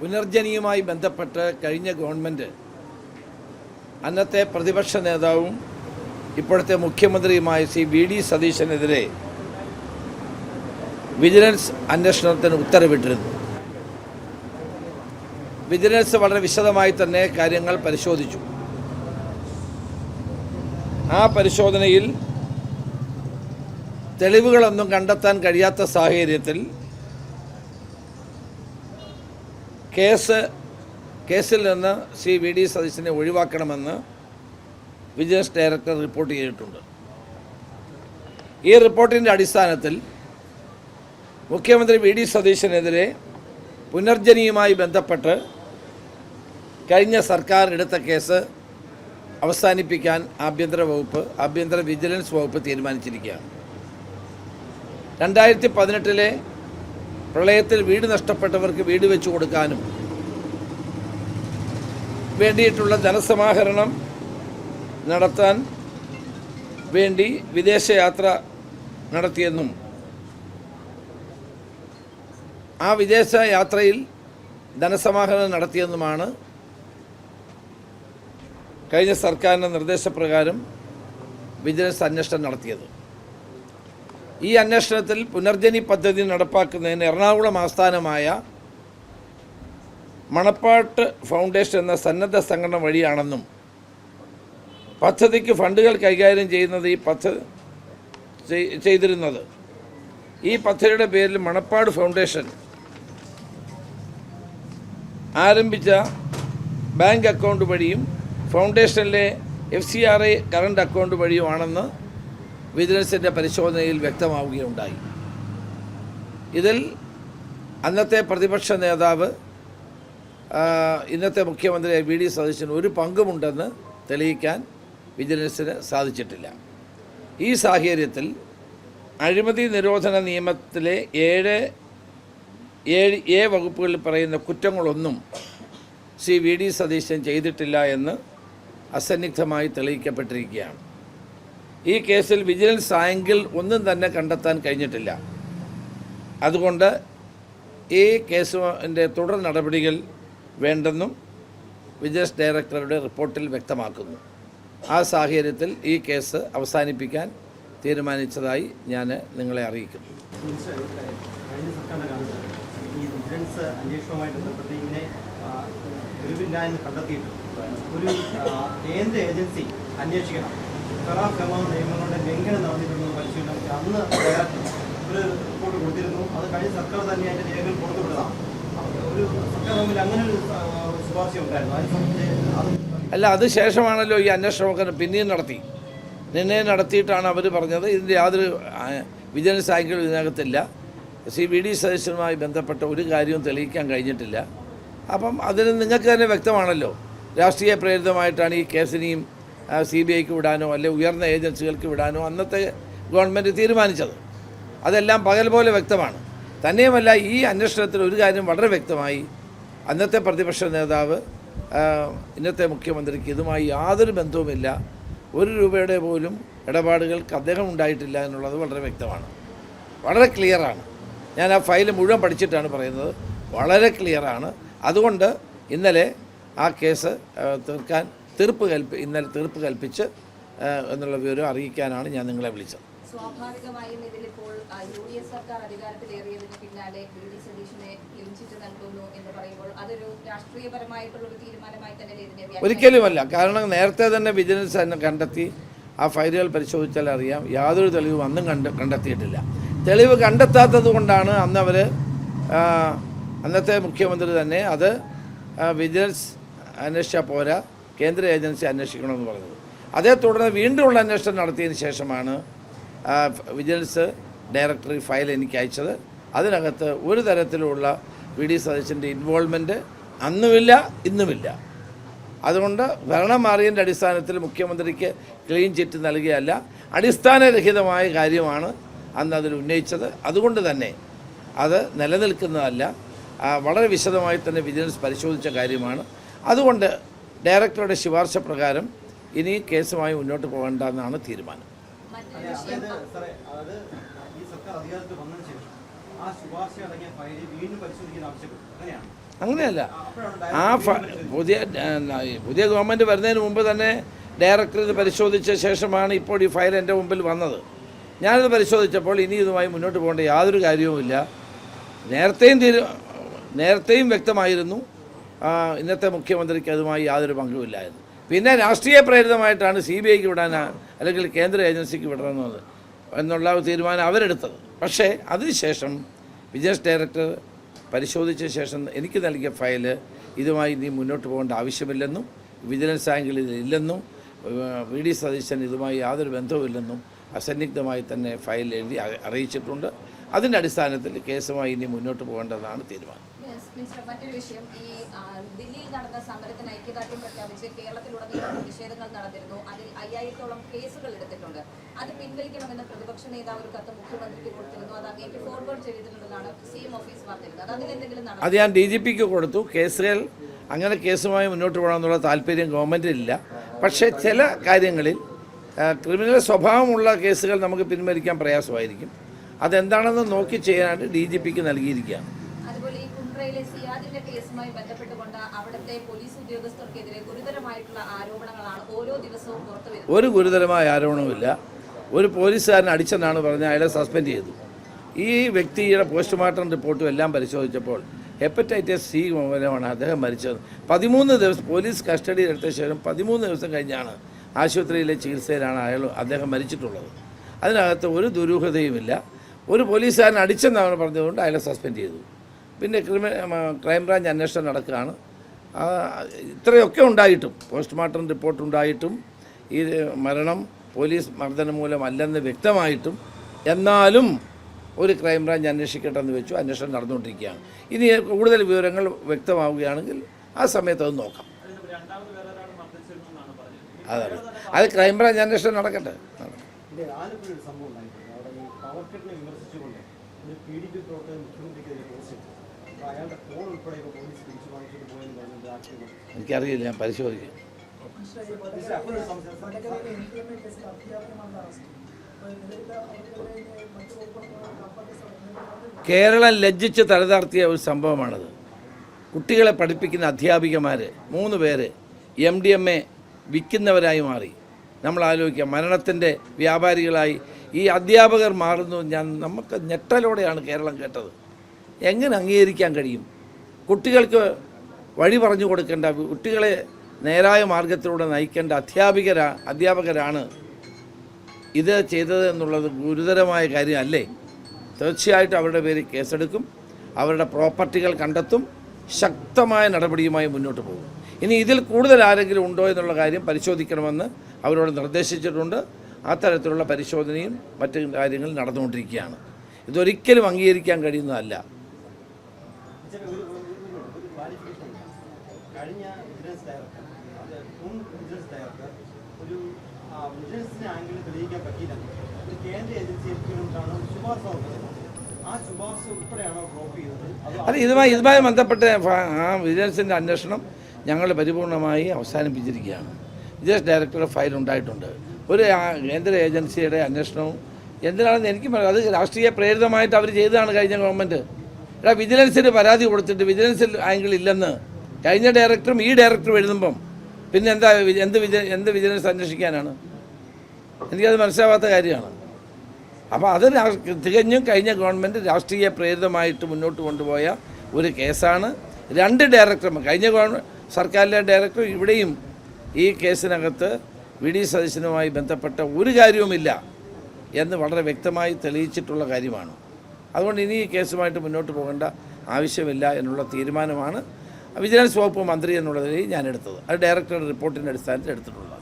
പുനർജനിയുമായി ബന്ധപ്പെട്ട് കഴിഞ്ഞ ഗവൺമെൻറ് അന്നത്തെ പ്രതിപക്ഷ നേതാവും ഇപ്പോഴത്തെ മുഖ്യമന്ത്രിയുമായ ശ്രീ വി.ഡി. സതീശനെതിരെ വിജിലൻസ് അന്വേഷണത്തിന് ഉത്തരവിട്ടിരുന്നു. വിജിലൻസ് വളരെ വിശദമായി തന്നെ കാര്യങ്ങൾ പരിശോധിച്ചു. ആ പരിശോധനയിൽ തെളിവുകളൊന്നും കണ്ടെത്താൻ കഴിയാത്ത സാഹചര്യത്തിൽ കേസിൽ നിന്ന് ശ്രീ വി.ഡി. സതീശനെ ഒഴിവാക്കണമെന്ന് വിജിലൻസ് ഡയറക്ടർ റിപ്പോർട്ട് ചെയ്തിട്ടുണ്ട്. ഈ റിപ്പോർട്ടിൻ്റെ അടിസ്ഥാനത്തിൽ മുഖ്യമന്ത്രി വി.ഡി. സതീശനെതിരെ പുനർജനിയുമായി ബന്ധപ്പെട്ട് കഴിഞ്ഞ സർക്കാർ എടുത്ത കേസ് അവസാനിപ്പിക്കാൻ ആഭ്യന്തര വിജിലൻസ് വകുപ്പ് തീരുമാനിച്ചിരിക്കുകയാണ്. 2018 പ്രളയത്തിൽ വീട് നഷ്ടപ്പെട്ടവർക്ക് വീട് വെച്ചു കൊടുക്കാനും വേണ്ടിയിട്ടുള്ള ധനസമാഹരണം നടത്താൻ വേണ്ടി വിദേശയാത്ര നടത്തിയെന്നും ആ വിദേശയാത്രയിൽ ധനസമാഹരണം നടത്തിയെന്നുമാണ് കഴിഞ്ഞ സർക്കാരിൻ്റെ നിർദ്ദേശപ്രകാരം വിജിലൻസ് അന്വേഷണം നടത്തിയത്. ഈ അന്വേഷണത്തിൽ പുനർജനി പദ്ധതി നടപ്പാക്കുന്നതിന് എറണാകുളം ആസ്ഥാനമായ മണപ്പാട്ട് ഫൗണ്ടേഷൻ എന്ന സന്നദ്ധ സംഘടന വഴിയാണെന്നും പദ്ധതിക്ക് ഫണ്ടുകൾ കൈകാര്യം ചെയ്യുന്നത് ചെയ്തിരുന്നത് ഈ പദ്ധതിയുടെ പേരിൽ മണപ്പാട് ഫൗണ്ടേഷൻ ആരംഭിച്ച ബാങ്ക് അക്കൗണ്ട് വഴിയും ഫൗണ്ടേഷനിലെ FCRA കറണ്ട് അക്കൗണ്ട് വഴിയുമാണെന്ന് വിജിലൻസിൻ്റെ പരിശോധനയിൽ വ്യക്തമാവുകയുണ്ടായി. ഇതിൽ അന്നത്തെ പ്രതിപക്ഷ നേതാവ് ഇന്നത്തെ മുഖ്യമന്ത്രി വി.ഡി. സതീശന് ഒരു പങ്കുമുണ്ടെന്ന് തെളിയിക്കാൻ വിജിലൻസിന് സാധിച്ചിട്ടില്ല. ഈ സാഹചര്യത്തിൽ അഴിമതി നിരോധന നിയമത്തിലെ 7A വകുപ്പുകളിൽ പറയുന്ന കുറ്റങ്ങളൊന്നും ശ്രീ വി.ഡി. സതീശൻ ചെയ്തിട്ടില്ല എന്ന് അസന്നിഗ്ധമായി തെളിയിക്കപ്പെട്ടിരിക്കുകയാണ്. ഈ കേസിൽ വിജിലൻസ് ആംഗിൾ ഒന്നും തന്നെ കണ്ടെത്താൻ കഴിഞ്ഞിട്ടില്ല. അതുകൊണ്ട് ഈ കേസിൻ്റെ തുടർ നടപടികൾ വേണ്ടെന്നും വിജിലൻസ് ഡയറക്ടറുടെ റിപ്പോർട്ടിൽ വ്യക്തമാക്കുന്നു. ആ സാഹചര്യത്തിൽ ഈ കേസ് അവസാനിപ്പിക്കാൻ തീരുമാനിച്ചതായി ഞാൻ നിങ്ങളെ അറിയിക്കുന്നു. ഒരു കേന്ദ്ര ഏജൻസി അന്വേഷിക്കണം, നിയമങ്ങളുടെ ലംഘനം നടന്നിട്ടുണ്ടെന്ന് പരിശീലനം അന്ന് ഒരു റിപ്പോർട്ട് കൊടുത്തിരുന്നു. അത് കഴിഞ്ഞ സർക്കാർ തന്നെ അതിൻ്റെ രേഖകൾ പുറത്തുവിട്ടതാണ്. ഒരു സർക്കാർ തമ്മിൽ അങ്ങനെ ഒരു ശുപാർശ ഉണ്ടായിരുന്നു. അല്ല, അത് ശേഷമാണല്ലോ ഈ അന്വേഷണമൊക്കെ പിന്നെയും നടത്തിയിട്ടാണ് അവർ പറഞ്ഞത് ഇതിൻ്റെ യാതൊരു വിജിലൻസ് ആംഗിൾ ഇതിനകത്തില്ല. ശ്രീ വി.ഡി. സതീശനുമായി ബന്ധപ്പെട്ട ഒരു കാര്യവും തെളിയിക്കാൻ കഴിഞ്ഞിട്ടില്ല. അപ്പം അതിന് നിങ്ങൾക്ക് തന്നെ വ്യക്തമാണല്ലോ, രാഷ്ട്രീയ പ്രേരിതമായിട്ടാണ് ഈ കേസിനെയും CBIക്ക് വിടാനോ അല്ലെങ്കിൽ ഉയർന്ന ഏജൻസികൾക്ക് വിടാനോ അന്നത്തെ ഗവൺമെൻറ് തീരുമാനിച്ചത്. അതെല്ലാം പകൽ പോലെ വ്യക്തമാണ്. തന്നെയുമല്ല, ഈ അന്വേഷണത്തിൽ ഒരു കാര്യം വളരെ വ്യക്തമായി, അന്നത്തെ പ്രതിപക്ഷ നേതാവ് ഇന്നത്തെ മുഖ്യമന്ത്രിക്ക് ഇതുമായി യാതൊരു ബന്ധവുമില്ല, 1 രൂപയുടെ പോലും ഇടപാടുകൾക്ക് അദ്ദേഹം ഉണ്ടായിട്ടില്ല എന്നുള്ളത് വളരെ വ്യക്തമാണ്, വളരെ ക്ലിയറാണ്. ഞാൻ ആ ഫയൽ മുഴുവൻ പഠിച്ചിട്ടാണ് പറയുന്നത്, വളരെ ക്ലിയറാണ്. അതുകൊണ്ട് ഇന്നലെ ആ കേസ് ഇന്നലെ തീർപ്പ് കൽപ്പിച്ച് എന്നുള്ള വിവരം അറിയിക്കാനാണ് ഞാൻ നിങ്ങളെ വിളിച്ചത്. സ്വാഭാവികമായും ഇതിലിപ്പോൾ UDF സർക്കാർ അധികാരത്തിലേറിയതിന് പിന്നാലെ വി.ഡി. സതീശനെ ക്ലീൻ ചിറ്റ് നൽകുന്നു എന്ന് പറയുമ്പോൾ അതൊരു രാഷ്ട്രീയപരമായിട്ടുള്ള ഒരു തീരുമാനമായി തന്നെ ഒരിക്കലുമല്ല. കാരണം നേരത്തെ തന്നെ വിജിലൻസ് തന്നെ കണ്ടെത്തി, ആ ഫയലുകൾ പരിശോധിച്ചാൽ അറിയാം, യാതൊരു തെളിവും അന്നും കണ്ടെത്തിയിട്ടില്ല. തെളിവ് കണ്ടെത്താത്തത് കൊണ്ടാണ് അന്നത്തെ മുഖ്യമന്ത്രി തന്നെ അത് വിജിലൻസ് അന്വേഷിച്ചാൽ പോരാ, കേന്ദ്ര ഏജൻസി അന്വേഷിക്കണമെന്ന് പറഞ്ഞത്. അതേ തുടർന്ന് വീണ്ടുമുള്ള അന്വേഷണം നടത്തിയതിന് ശേഷമാണ് വിജിലൻസ് ഡയറക്ടർ ഫയൽ എനിക്ക് അയച്ചത്. അതിനകത്ത് ഒരു തരത്തിലുള്ള വി.ഡി. സതീശൻ്റെ ഇൻവോൾവ്മെൻറ്റ് അന്നുമില്ല, ഇന്നുമില്ല. അതുകൊണ്ട് ഭരണം മാറിയതിൻ്റെ അടിസ്ഥാനത്തിൽ മുഖ്യമന്ത്രിക്ക് ക്ലീൻ ചിറ്റ് നൽകിയല്ല, അടിസ്ഥാനരഹിതമായ കാര്യമാണ് അന്ന് അതിൽ ഉന്നയിച്ചത്. അതുകൊണ്ട് തന്നെ അത് നിലനിൽക്കുന്നതല്ല, വളരെ വിശദമായി തന്നെ വിജിലൻസ് പരിശോധിച്ച കാര്യമാണ്. അതുകൊണ്ട് ഡയറക്ടറുടെ ശുപാർശ പ്രകാരം ഇനി കേസുമായി മുന്നോട്ട് പോകേണ്ടെന്നാണ് തീരുമാനം. അങ്ങനെയല്ല. ആ പുതിയ ഗവൺമെൻറ് വരുന്നതിന് മുമ്പ് തന്നെ ഡയറക്ടർ ഇത് പരിശോധിച്ച ശേഷമാണ് ഇപ്പോൾ ഈ ഫയൽ എൻ്റെ മുമ്പിൽ വന്നത്. ഞാനിത് പരിശോധിച്ചപ്പോൾ ഇനി ഇതുമായി മുന്നോട്ട് പോകേണ്ട യാതൊരു കാര്യവുമില്ല. നേരത്തെയും വ്യക്തമായിരുന്നു ഇന്നത്തെ മുഖ്യമന്ത്രിക്ക് അതുമായി യാതൊരു പങ്കുമില്ലായിരുന്നു. പിന്നെ രാഷ്ട്രീയ പ്രേരിതമായിട്ടാണ് CBIക്ക് വിടാൻ അല്ലെങ്കിൽ കേന്ദ്ര ഏജൻസിക്ക് വിടണമെന്നത് എന്നുള്ള തീരുമാനം അവരെടുത്തത്. പക്ഷേ അതിനുശേഷം വിജിലൻസ് ഡയറക്ടർ പരിശോധിച്ച ശേഷം എനിക്ക് നൽകിയ ഫയൽ ഇതുമായി ഇനി മുന്നോട്ട് പോകേണ്ട ആവശ്യമില്ലെന്നും വിജിലൻസ് ആംഗിൾ ഇതിലില്ലെന്നും VD സതീശൻ ഇതുമായി യാതൊരു ബന്ധവുമില്ലെന്നും അസന്നിഗ്ധമായി തന്നെ ഫയൽ എഴുതി അറിയിച്ചിട്ടുണ്ട്. അതിൻ്റെ അടിസ്ഥാനത്തിൽ കേസുമായി ഇനി മുന്നോട്ട് പോകേണ്ടതാണ് തീരുമാനം. മറ്റൊരു വിഷയം, ഈ ദില്ലിയിൽ നടന്ന സമരത്തിന് ഐക്യദാർഢ്യം പ്രഖ്യാപിച്ച് കേരളത്തിലുടനീളം പ്രതിഷേധങ്ങൾ നടന്നിരുന്നു. അതിൽ 5000-ഓളം കേസുകൾ എടുത്തിട്ടുണ്ട്. അത് പിൻവലിക്കണമെന്ന് പ്രതിപക്ഷ നേതാവ് ഒരു കത്ത് മുഖ്യമന്ത്രിക്ക് കൊടുത്തിരുന്നു. അത് അങ്ങേക്ക് ഫോർവേഡ് ചെയ്തിട്ടുണ്ടെന്നാണ് CM ഓഫീസ് പറഞ്ഞിരുന്നത്. അതിലെന്തെങ്കിലും നടന്നു? അത് ഞാൻ DGPക്ക് കൊടുത്തു. അങ്ങനെ കേസുമായി മുന്നോട്ട് പോകണമെന്നുള്ള താല്പര്യം ഗവൺമെൻറ്റിലില്ല. പക്ഷേ ചില കാര്യങ്ങളിൽ ക്രിമിനൽ സ്വഭാവമുള്ള കേസുകൾ നമുക്ക് പിൻവലിക്കാൻ പ്രയാസമായിരിക്കും. അതെന്താണെന്ന് നോക്കി ചെയ്യാനായിട്ട് DGPക്ക് നൽകിയിരിക്കുകയാണ്. അതുപോലെ ഈ കുണ്ട്രയിലെ സിയാദിന്റെ കേസുമായി ബന്ധപ്പെട്ടുകൊണ്ട് അവിടുത്തെ പോലീസ് ഉദ്യോഗസ്ഥർക്കെതിരെ ഗുരുതരമായിട്ടുള്ള ആരോപണങ്ങളാണ് ഓരോ ദിവസവും പുറത്തുവരുന്നത്. ഒരു ഗുരുതരമായ ആരോപണവുമില്ല. ഒരു പോലീസുകാരൻ അടിച്ചെന്നാണ് പറഞ്ഞത്, അയാളെ സസ്പെൻഡ് ചെയ്തു. ഈ വ്യക്തിയുടെ പോസ്റ്റ്മോർട്ടം റിപ്പോർട്ടും എല്ലാം പരിശോധിച്ചപ്പോൾ ഹെപ്പറ്റൈറ്റിസ് C മൂലമാണ് അദ്ദേഹം മരിച്ചത്. 13 ദിവസം പോലീസ് കസ്റ്റഡിയിൽ എടുത്ത ശേഷം 13 ദിവസം കഴിഞ്ഞാണ് ആശുപത്രിയിലെ ചികിത്സയിലാണ് അദ്ദേഹം മരിച്ചിട്ടുള്ളത്. അതിനകത്ത് ഒരു ദുരൂഹതയുമില്ല. ഒരു പോലീസുകാരൻ അടിച്ചെന്നാണ് പറഞ്ഞതുകൊണ്ട് അയാളെ സസ്പെൻഡ് ചെയ്തു. പിന്നെ ക്രൈംബ്രാഞ്ച് അന്വേഷണം നടക്കുകയാണ്. ഇത്രയൊക്കെ ഉണ്ടായിട്ടും, പോസ്റ്റ്മോർട്ടം റിപ്പോർട്ട് ഉണ്ടായിട്ടും, ഈ മരണം പോലീസ് മർദ്ദനം മൂലമല്ലെന്ന് വ്യക്തമായിട്ടും, എന്നാലും ഒരു ക്രൈംബ്രാഞ്ച് അന്വേഷിക്കട്ടെ എന്ന് വെച്ചു. അന്വേഷണം നടന്നുകൊണ്ടിരിക്കുകയാണ്. ഇനി കൂടുതൽ വിവരങ്ങൾ വ്യക്തമാവുകയാണെങ്കിൽ ആ സമയത്ത് അത് നോക്കാം. അതാണ്, അത് ക്രൈംബ്രാഞ്ച് അന്വേഷണം നടക്കട്ടെ. എനിക്കറിയില്ല, ഞാൻ പരിശോധിക്കാം. കേരളം ലജ്ജിച്ച് തലതാർത്തിയ ഒരു സംഭവമാണത്. കുട്ടികളെ പഠിപ്പിക്കുന്ന അധ്യാപികമാർ 3 പേര് MDMA വിൽക്കുന്നവരായി മാറി. നമ്മൾ ആലോചിക്കുക, മരണത്തിൻ്റെ വ്യാപാരികളായി ഈ അധ്യാപകർ മാറുന്നു. നമുക്ക് ഞെട്ടലോടെയാണ് കേരളം കേട്ടത്. എങ്ങനെ അംഗീകരിക്കാൻ കഴിയും? കുട്ടികൾക്ക് വഴി പറഞ്ഞു കൊടുക്കേണ്ട, കുട്ടികളെ നേരായ മാർഗത്തിലൂടെ നയിക്കേണ്ട അധ്യാപകരാണ് ഇത് ചെയ്തത് എന്നുള്ളത് ഗുരുതരമായ കാര്യമല്ലേ? തീർച്ചയായിട്ടും അവരുടെ പേരിൽ കേസെടുക്കും, അവരുടെ പ്രോപ്പർട്ടികൾ കണ്ടെത്തും, ശക്തമായ നടപടിയുമായി മുന്നോട്ട് പോകും. ഇനി ഇതിൽ കൂടുതൽ ആരെങ്കിലും ഉണ്ടോ എന്നുള്ള കാര്യം പരിശോധിക്കണമെന്ന് അവരോട് നിർദ്ദേശിച്ചിട്ടുണ്ട്. അത്തരത്തിലുള്ള പരിശോധനയും മറ്റ് കാര്യങ്ങളും നടന്നുകൊണ്ടിരിക്കുകയാണ്. ഇതൊരിക്കലും അംഗീകരിക്കാൻ കഴിയുന്നതല്ല. കഴിഞ്ഞ വിജിലൻസ് ഡയറക്ടർ ഒരു വിജിലൻസിന്റെ ആംഗിൾ തെളിയിക്കാൻ പറ്റിയില്ല. ഒരു കേന്ദ്ര ഏജൻസിയെ ശുപാർശ കൊടുത്തത്. ആ ശുപാർശ ഉൾപ്പെടെയാണോ ഡ്രോപ്പ് ചെയ്തത്? അത് ഇതുമായി ബന്ധപ്പെട്ട ആ വിജിലൻസിൻ്റെ അന്വേഷണം ഞങ്ങൾ പരിപൂർണമായി അവസാനിപ്പിച്ചിരിക്കുകയാണ്. വിജിലൻസ് ഡയറക്ടറുടെ ഫയൽ ഉണ്ടായിട്ടുണ്ട്. ഒരു കേന്ദ്ര ഏജൻസിയുടെ അന്വേഷണവും എന്തിനാണെന്ന് എനിക്ക് പറയാം. അത് രാഷ്ട്രീയ പ്രേരിതമായിട്ട് അവർ ചെയ്തതാണ് കഴിഞ്ഞ ഗവൺമെൻറ്. വിജിലൻസിന് പരാതി കൊടുത്തിട്ട് വിജിലൻസിൽ ആംഗിൾ ഇല്ലെന്ന് കഴിഞ്ഞ ഡയറക്ടറും ഈ ഡയറക്ടറും എഴുതുമ്പം പിന്നെ എന്ത് വിജിലൻസ് അന്വേഷിക്കാനാണ്? എനിക്കത് മനസ്സിലാവാത്ത കാര്യമാണ്. അപ്പോൾ അത് തികഞ്ഞും കഴിഞ്ഞ ഗവൺമെൻറ് രാഷ്ട്രീയ പ്രേരിതമായിട്ട് മുന്നോട്ട് കൊണ്ടുപോയ ഒരു കേസാണ്. 2 ഡയറക്ടർമാർ, കഴിഞ്ഞ സർക്കാരിലെ ഡയറക്ടർ ഇവിടെയും ഈ കേസിനകത്ത് VD സതീശനുമായി ബന്ധപ്പെട്ട ഒരു കാര്യവുമില്ല എന്ന് വളരെ വ്യക്തമായി തെളിയിച്ചിട്ടുള്ള കാര്യമാണ്. അതുകൊണ്ട് ഇനി ഈ കേസുമായിട്ട് മുന്നോട്ട് പോകേണ്ട ആവശ്യമില്ല എന്നുള്ള തീരുമാനമാണ് വിജിലൻസ് വകുപ്പ് മന്ത്രി എന്നുള്ള നിലയിൽ ഞാൻ എടുത്തത്. അത് ഡയറക്ടറുടെ റിപ്പോർട്ടിൻ്റെ അടിസ്ഥാനത്തിൽ എടുത്തിട്ടുള്ളത്.